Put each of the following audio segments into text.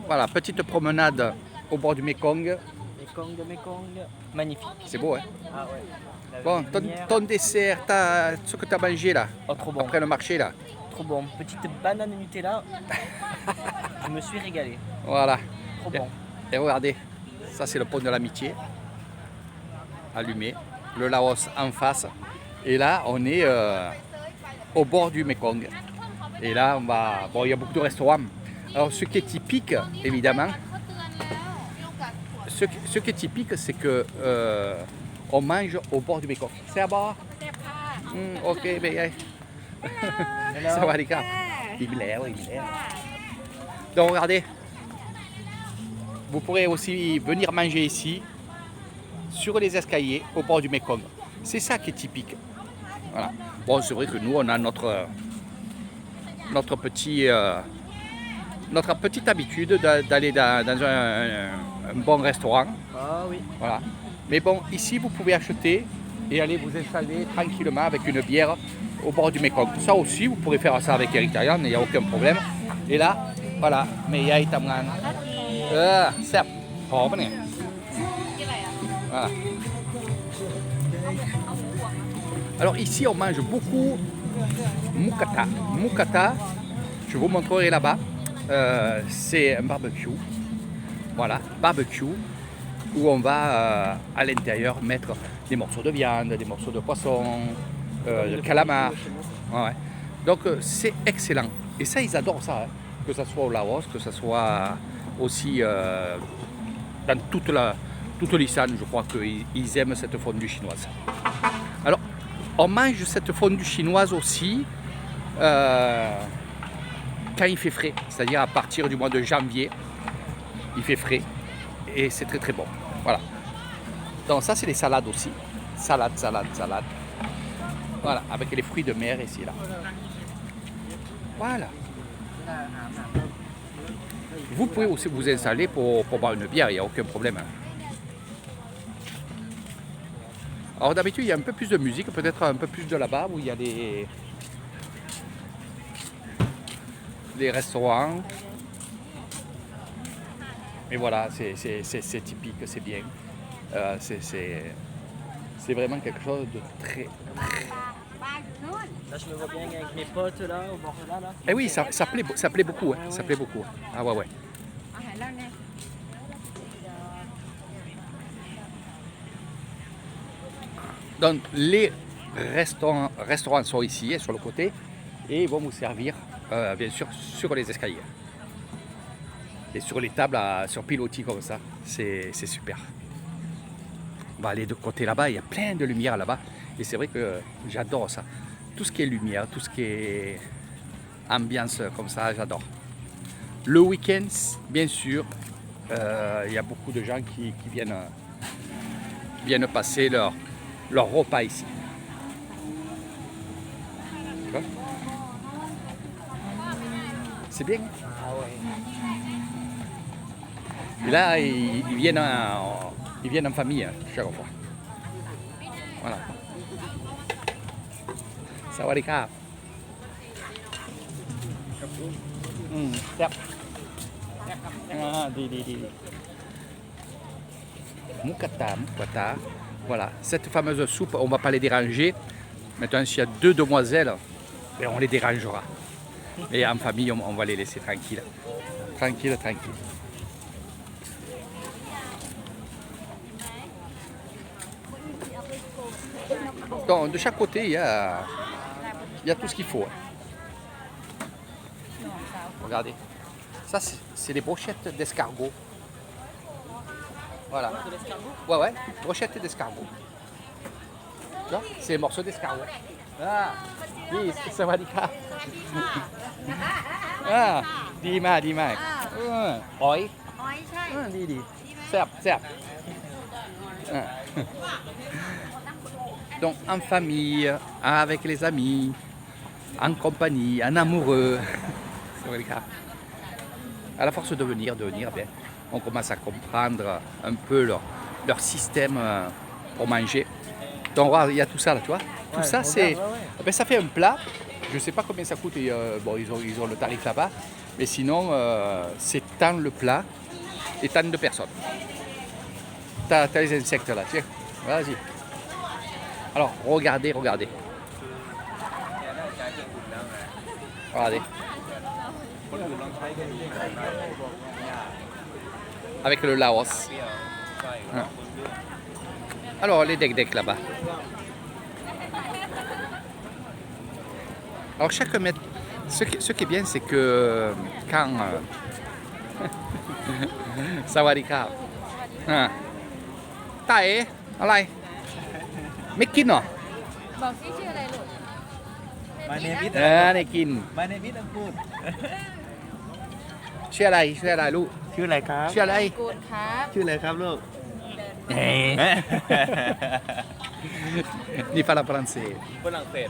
Voilà, petite promenade au bord du Mekong. Mekong, magnifique. C'est beau, hein? Ah ouais. La Bon, lumière. ton dessert, ce que tu as mangé là, Oh, trop bon. après le marché là. Trop bon. Petite banane Nutella. Je me suis régalé. Voilà. Trop bon. Et regardez, ça c'est le pont de l'amitié, allumé, le Laos en face. Et là, on est au bord du Mekong. Et là, bon, il y a beaucoup de restaurants. Alors, ce qui est typique, évidemment, ce qui est typique, c'est que on mange au bord du Mekong. C'est à bord? Ok, bien. Ça va les gars. Il est. Donc, regardez. Vous pourrez aussi venir manger ici, sur les escaliers, au bord du Mekong. C'est ça qui est typique. Voilà. Bon, c'est vrai que nous, on a notre petite habitude d'aller dans un bon restaurant. Ah oui. Voilà. Mais bon, ici, vous pouvez acheter et aller vous installer tranquillement avec une bière au bord du Mekong. Ça aussi, vous pourrez faire ça avec Eric Tayan, il n'y a aucun problème. Et là, voilà, mais il y a Itamran. C'est bon. Voilà. Alors ici, on mange beaucoup mukata. Mukata, je vous montrerai là-bas. C'est un barbecue. Voilà, barbecue où on va à l'intérieur mettre des morceaux de viande, des morceaux de poisson, de calamar. Ouais. Donc c'est excellent. Et ça, ils adorent ça. Hein. Que ce soit au Laos, que ce soit aussi dans toute l'Islande, je crois qu'ils aiment cette fondue chinoise. Alors, on mange cette fondue chinoise aussi quand il fait frais, c'est-à-dire à partir du mois de janvier, il fait frais et c'est très très bon. Voilà. Donc ça, c'est les salades aussi. Salade. Voilà, avec les fruits de mer ici là. Voilà. Vous pouvez aussi vous installer pour boire une bière, il n'y a aucun problème. Alors d'habitude, il y a un peu plus de musique, peut-être un peu plus de là-bas, où il y a des restaurants. Et voilà, c'est typique, c'est bien. C'est vraiment quelque chose de très... Là, je me vois bien avec mes potes là, au bord de là. Eh oui, ça plaît beaucoup, hein, ça plaît beaucoup. Ah ouais. Donc les restaurants sont ici, sur le côté, et ils vont vous servir, bien sûr, sur les escaliers. Et sur les tables, sur pilotis comme ça, c'est super. On va aller de côté là-bas, il y a plein de lumière là-bas, et c'est vrai que j'adore ça. Tout ce qui est lumière, tout ce qui est ambiance comme ça, j'adore. Le week-end, bien sûr, il y a beaucoup de gens qui viennent passer leur repas ici. C'est bien. Ah ouais. Et là, ils viennent en famille chaque fois. Voilà. Ça va les gars. Mukata. Voilà, cette fameuse soupe, on ne va pas les déranger. Maintenant, s'il y a deux demoiselles, ben, on les dérangera. Et en famille, on va les laisser tranquilles. Tranquille. Donc, de chaque côté, il y a tout ce qu'il faut. Regardez. Ça, c'est des brochettes d'escargot. Voilà. Ouais, brochettes d'escargot. C'est des morceaux d'escargot. Ah, oui, ça va dire. Ah, dis-moi. Oi. Dis. Certes. Donc, en famille, avec les amis, en compagnie, en amoureux. C'est vrai le cas. À la force de venir, bien, on commence à comprendre un peu leur système pour manger. Donc, il y a tout ça là, tu vois. Tout ça, ça fait un plat. Je ne sais pas combien ça coûte. Bon, ils ont le tarif là-bas. Mais sinon, c'est tant le plat et tant de personnes. T'as les insectes là, tiens, vas-y. Alors, regardez. Regardez. Avec le Laos. Hein. Alors, les dek-dek là-bas. Alors, chaque mètre, ce qui est bien, c'est que quand... Sawadika. Hein. Tae,อะไรไม่กินเหรอ บอกซิชื่ออะไรลูก My name is ได้กิน My name is อังกูด ชื่ออะไรลูก ชื่ออะไรครับ ชื่ออะไร กูดครับ ชื่ออะไรครับลูก นี่ฝรั่งฝรั่งเศส ฝรั่งเศส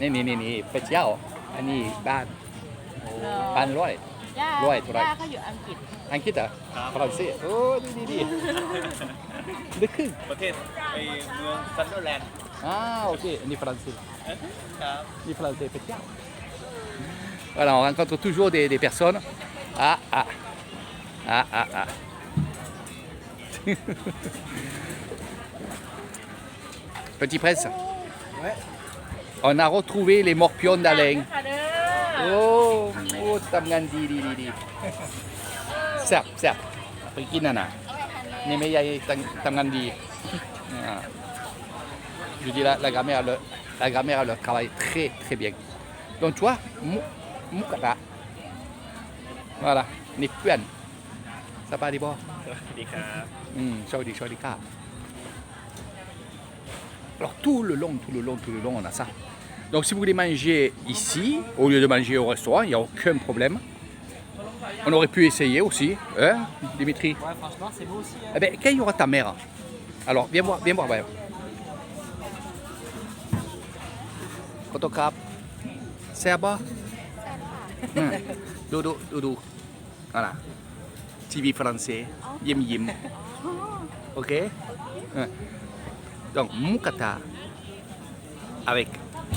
นี่ไปเที่ยวอันนี้บ้านร้อย ย่า ร้อยเท่าไหร่ ย่าเขาอยู่อังกฤษ อังกฤษเหรอฝรั่งเศสโอ้ดีลึกขึ้น ประเทศไอเมืองซันเดอร์แลนด์ โอเคอันนี้ฝรั่งเศส ครับ ni français pétiant. Voilà, on rencontre toujours des personnes. Petit Prince. Ouais. On a retrouvé les morpions d'Alain. ค่ะเด้อ Oh, Tamgandi, di. Certes. Pekinana. Nemeyai Tamgandi. Je dis la grammaire, elle travaille très bien. Donc tu vois, Mukata. Voilà, Nikuan. Ça va, Libo? ดีครับ Saudi. Alors tout le long, on a ça. Donc si vous voulez manger ici, au lieu de manger au restaurant, il n'y a aucun problème. On aurait pu essayer aussi, hein, Dimitri? Ouais, franchement, c'est beau aussi. Hein. Eh bien, quand il y aura ta mère, alors viens voir. Photocap. C'est à bas. Doudou. Voilà. TV français. Yim. Ok. Donc, Mukata. Avec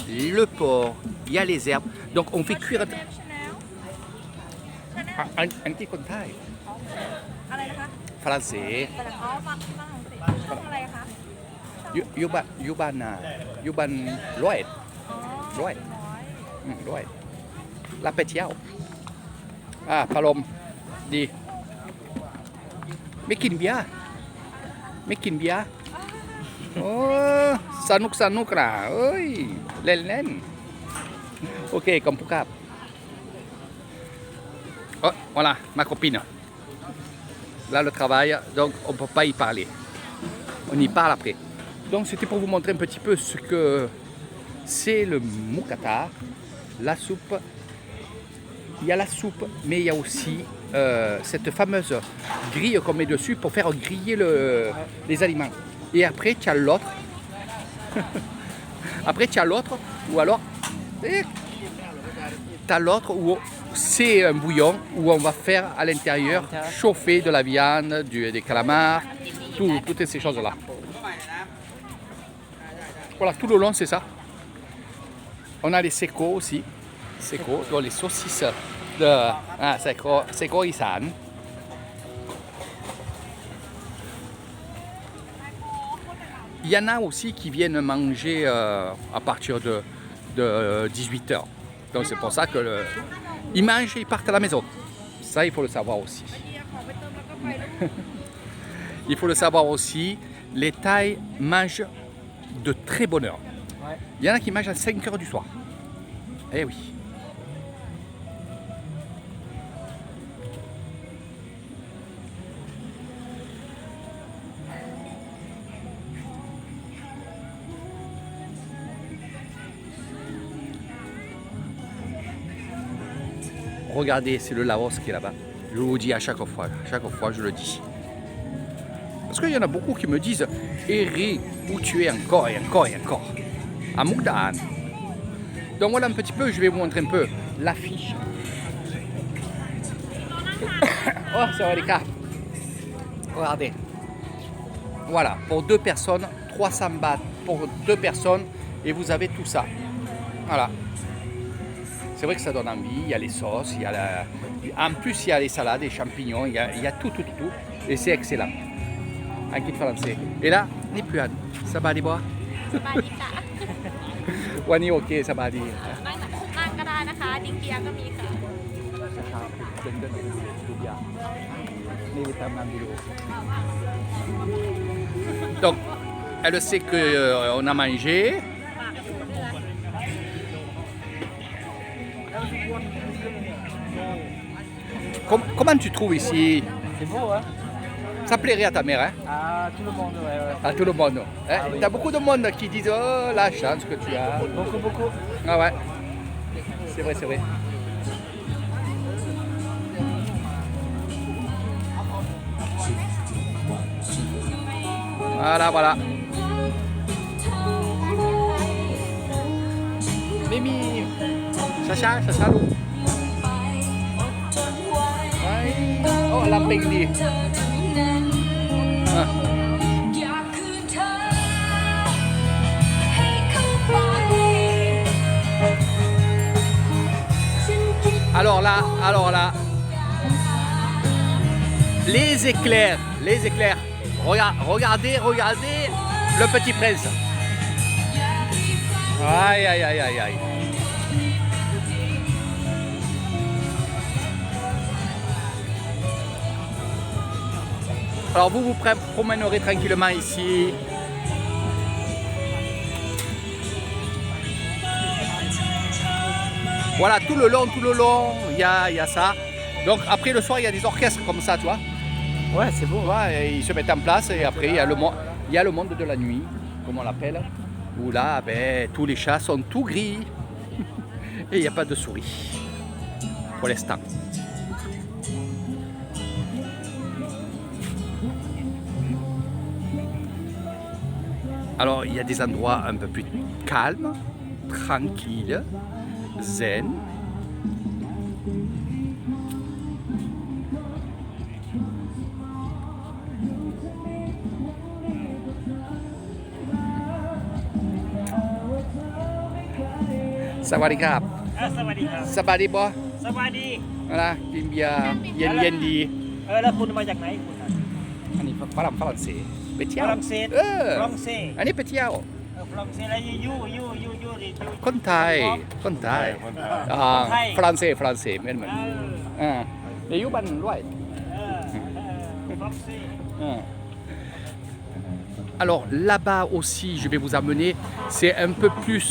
le porc. Il y a les herbes. Donc, on fait cuire. Un petit contact. อะไรนะคะ Français. แต่เขาฟังสิช่องอะไรคะ Yuban Lloyd. อ๋อ Lloyd. น้อย Lloyd. La Pétiao. Palom. Dis. Mais kin bia. Oh, sanuk là. Oi, len. Ok, comme pour cap. Oh, voilà, ma copine. Là, le travail, donc on ne peut pas y parler. On y parle après. Donc, c'était pour vous montrer un petit peu ce que c'est le Mukata, la soupe. Il y a la soupe, mais il y a aussi cette fameuse grille qu'on met dessus pour faire griller les aliments. Et après, tu as l'autre. Ou alors, tu as l'autre où c'est un bouillon où on va faire à l'intérieur chauffer de la viande, des calamars, toutes ces choses-là. Voilà, tout le long, c'est ça. On a les secos aussi. Donc les saucisses de Seko Isan. Il y en a aussi qui viennent manger à partir de 18h. Donc c'est pour ça que ils mangent et ils partent à la maison. Ça, il faut le savoir aussi. Il faut le savoir aussi, les Thaïs mangent de très bonne heure. Ouais. Il y en a qui mangent à 5h du soir. Eh oui. Regardez, c'est le Laos qui est là-bas. Je vous dis à chaque fois je le dis. Parce qu'il y en a beaucoup qui me disent Eric, où tu es encore et encore. À Mukdahan. Donc voilà un petit peu, je vais vous montrer un peu l'affiche. Oh, c'est Erika. Regardez. Voilà, pour 2 personnes, 300 bahts pour 2 personnes et vous avez tout ça. Voilà. C'est vrai que ça donne envie, il y a les sauces, il y a En plus, il y a les salades, les champignons, il y a tout. Et c'est excellent. En kit français. Et là, ni plus Anne. Ça va, bois. สบายดีค่ะ วันนี้โอเคสบายดี นั่งก็ได้นะคะ ดิ้งเกียร์ก็มีค่ะ Donc, elle sait qu'on a mangé. Comment tu trouves ici? C'est beau, hein? Ça plairait à ta mère, hein? À tout le monde, ouais. À tout le monde. Hein? Ah oui. T'as beaucoup de monde qui disent oh la chance que tu as. Beaucoup. Ah ouais. C'est vrai. Voilà. Mimi, Sacha, lu. Oh, lamping di. Alors là, les éclairs. Regardez le petit prince. Aïe. Alors vous promènerez tranquillement ici. Voilà, tout le long, il y a ça. Donc après le soir, il y a des orchestres comme ça, tu vois. Ouais, c'est beau. Ouais, et ils se mettent en place et après il y a le monde de la nuit, comme on l'appelle, où là, tous les chats sont tout gris et il n'y a pas de souris pour l'instant. Alors il y a des endroits un peu plus calmes, tranquilles, zen. Sawadee-krap. สวัสดีครับ Sabadi boh. สวัสดี Voilà,กินเบียร์เย็นๆดี แล้วคุณมาจากไหนคุณอ่ะ อันนี้ฝรั่งเศสไปเที่ยว ฝรั่งเศส ฝรั่งเศส อันนี้ไปเที่ยว ฝรั่งเศสแล้วยูดิ คนไทยฝรั่งเศสเหมือนเดี๋ยวอยู่บ้านด้วย ฝรั่งเศส Alors là-bas aussi, je vais vous amener, c'est un peu plus,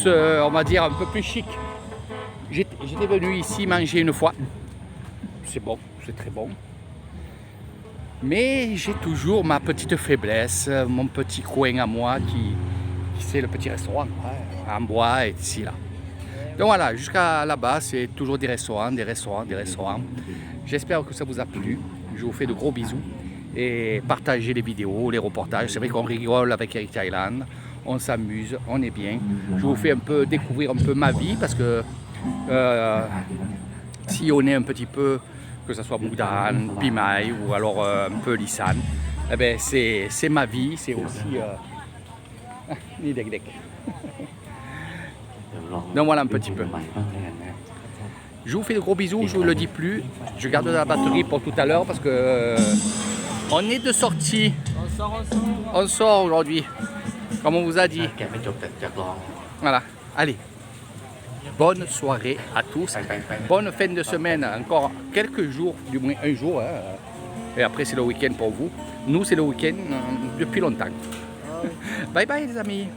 on va dire, un peu plus chic. J'étais venu ici manger une fois. C'est bon, c'est très bon. Mais j'ai toujours ma petite faiblesse, mon petit coin à moi qui c'est le petit restaurant en bois et ici là. Donc voilà, jusqu'à là-bas, c'est toujours des restaurants. J'espère que ça vous a plu. Je vous fais de gros bisous. Et partagez les vidéos, les reportages. C'est vrai qu'on rigole avec Eric Thailand, on s'amuse, on est bien. Je vous fais un peu découvrir un peu ma vie parce que si on est un petit peu, que ce soit Moudan, Pimaï ou alors un peu Lissan, eh ben c'est ma vie, c'est aussi Nidek. Donc voilà un petit peu. Je vous fais de gros bisous, je ne vous le dis plus. Je garde la batterie pour tout à l'heure parce que on est de sortie. On sort aujourd'hui, comme on vous a dit. Voilà, allez. Bonne soirée à tous. Bonne fin de semaine. Encore quelques jours, du moins un jour. Hein. Et après, c'est le week-end pour vous. Nous, c'est le week-end depuis longtemps. Bye bye les amis.